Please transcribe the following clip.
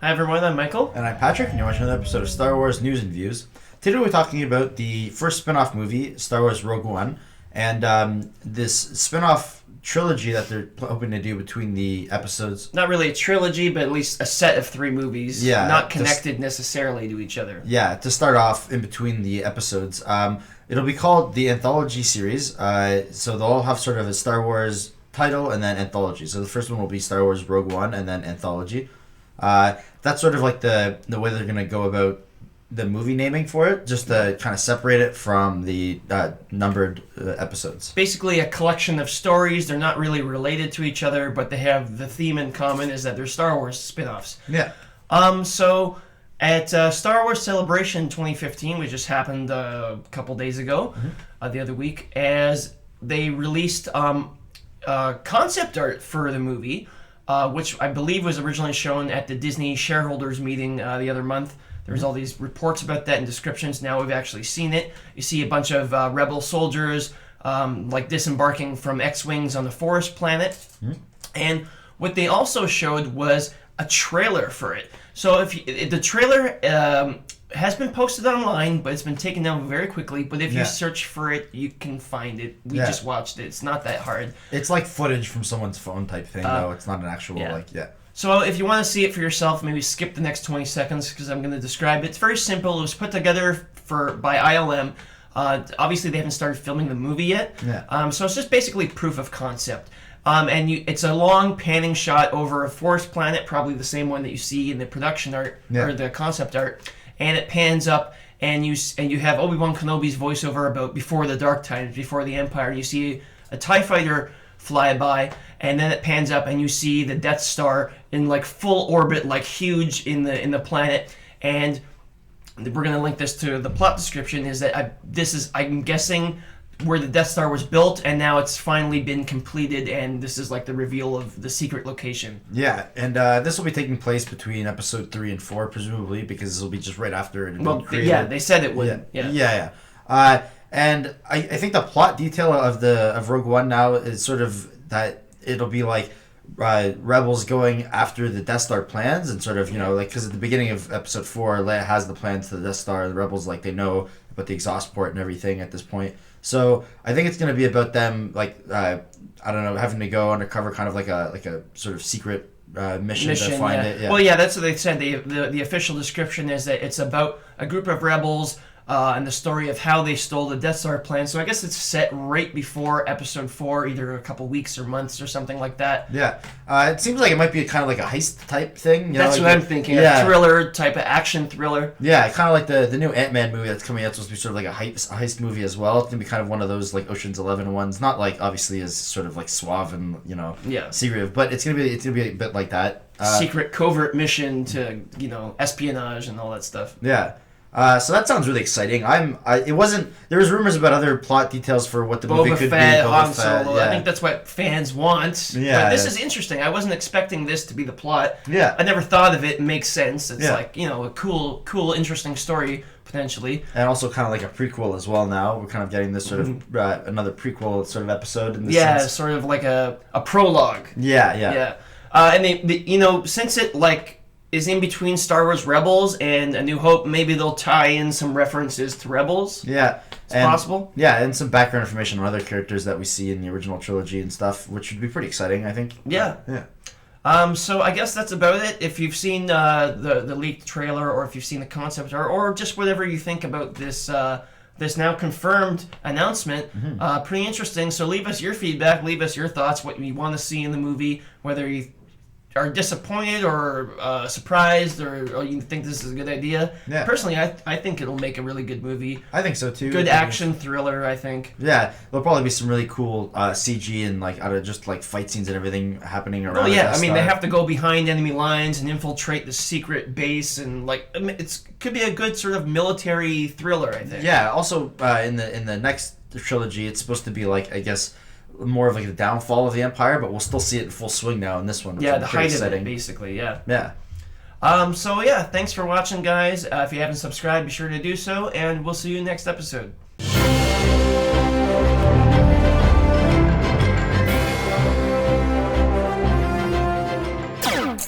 Hi everyone, I'm Michael. And I'm Patrick, and you're watching another episode of Star Wars News and Views. Today we're talking about the first spin-off movie, Star Wars Rogue One, and this spin-off trilogy that they're hoping to do between the episodes. Not really a trilogy, but at least a set of 3 movies. Yeah, not connected necessarily to each other. Yeah, to start off in between the episodes. It'll be called the Anthology Series, so they'll all have sort of a Star Wars title and then Anthology. So the first one will be Star Wars Rogue One and then Anthology. That's sort of like the way they're going to go about the movie naming for it, just to kind of separate it from the numbered episodes. Basically a collection of stories. They're not really related to each other, but they have the theme in common is that they're Star Wars spin-offs. Yeah. So at Star Wars Celebration 2015, which just happened a couple days ago, the other week, as they released concept art for the movie, which I believe was originally shown at the Disney shareholders meeting the other month. There was all these reports about that and descriptions. Now we've actually seen it. You see a bunch of rebel soldiers like disembarking from X-Wings on the forest planet. And what they also showed was a trailer for it. So the trailer has been posted online, but it's been taken down very quickly. But if you search for it, you can find it. We just watched it. It's not that hard. It's like footage from someone's phone type thing, though. It's not an actual, So if you want to see it for yourself, maybe skip the next 20 seconds because I'm going to describe it. It's very simple. It was put together by ILM. Obviously, they haven't started filming the movie yet. So it's just basically proof of concept. It's a long panning shot over a forest planet, probably the same one that you see in the production art or the concept art. And it pans up, and you have Obi-Wan Kenobi's voiceover about before the Dark Times, before the Empire. You see a TIE fighter fly by, and then it pans up, and you see the Death Star in like full orbit, like huge in the planet. And we're gonna link this to the plot description. Is that I'm guessing where the Death Star was built, and now it's finally been completed, and this is like the reveal of the secret location. Yeah, and this will be taking place between episode 3 and 4, presumably, because this will be just right after it had been created. Yeah, they said it would. Yeah. And I think the plot detail of Rogue One now is sort of that it'll be like rebels going after the Death Star plans, and sort of, like, because at the beginning of episode 4, Leia has the plans to the Death Star, and the rebels, like, they know about the exhaust port and everything at this point. So I think it's going to be about them, like, I don't know, having to go undercover, kind of like a sort of secret mission to find it. Yeah. Well, yeah, that's what they said. The official description is that it's about a group of rebels and the story of how they stole the Death Star plan. So I guess it's set right before episode 4, either a couple weeks or months or something like that. Yeah. It seems like it might be kind of like a heist type thing. That's what I'm thinking. A thriller type of action thriller. Yeah, kind of like the new Ant-Man movie that's coming out. It's supposed to be sort of like a heist movie as well. It's going to be kind of one of those like Ocean's 11 ones. Not like obviously as sort of like suave and, secretive, but it's going to be a bit like that. Secret covert mission to, espionage and all that stuff. Yeah. So that sounds really exciting. There was rumors about other plot details for what the movie could be. Han Solo. Yeah. I think that's what fans want. Yeah. But this is interesting. I wasn't expecting this to be the plot. Yeah. I never thought of it. It makes sense. It's like, a cool, interesting story potentially. And also kind of like a prequel as well now. We're kind of getting this sort of another prequel sort of episode in this sense. Sort of like a prologue. Yeah. And they since it like is in between Star Wars Rebels and A New Hope, maybe they'll tie in some references to Rebels. Yeah. It's possible. Yeah, and some background information on other characters that we see in the original trilogy and stuff, which would be pretty exciting, I think. Yeah. So I guess that's about it. If you've seen the leaked trailer, or if you've seen the concept art, or just whatever you think about this now confirmed announcement, pretty interesting. So leave us your feedback, leave us your thoughts, what you want to see in the movie, whether you are disappointed or surprised or you think this is a good idea. Yeah. Personally, I think it'll make a really good movie. I think so too. Good action thriller, I think. Yeah, there'll probably be some really cool CG and like out of just like fight scenes and everything happening around. Oh yeah, they have to go behind enemy lines and infiltrate the secret base, and like could be a good sort of military thriller, I think. Yeah. Also, in the next trilogy, it's supposed to be like, I guess, more of like the downfall of the Empire, but we'll still see it in full swing now in this one. Yeah, the height of it, basically. Yeah. Yeah. So yeah, thanks for watching, guys. If you haven't subscribed, be sure to do so, and we'll see you next episode.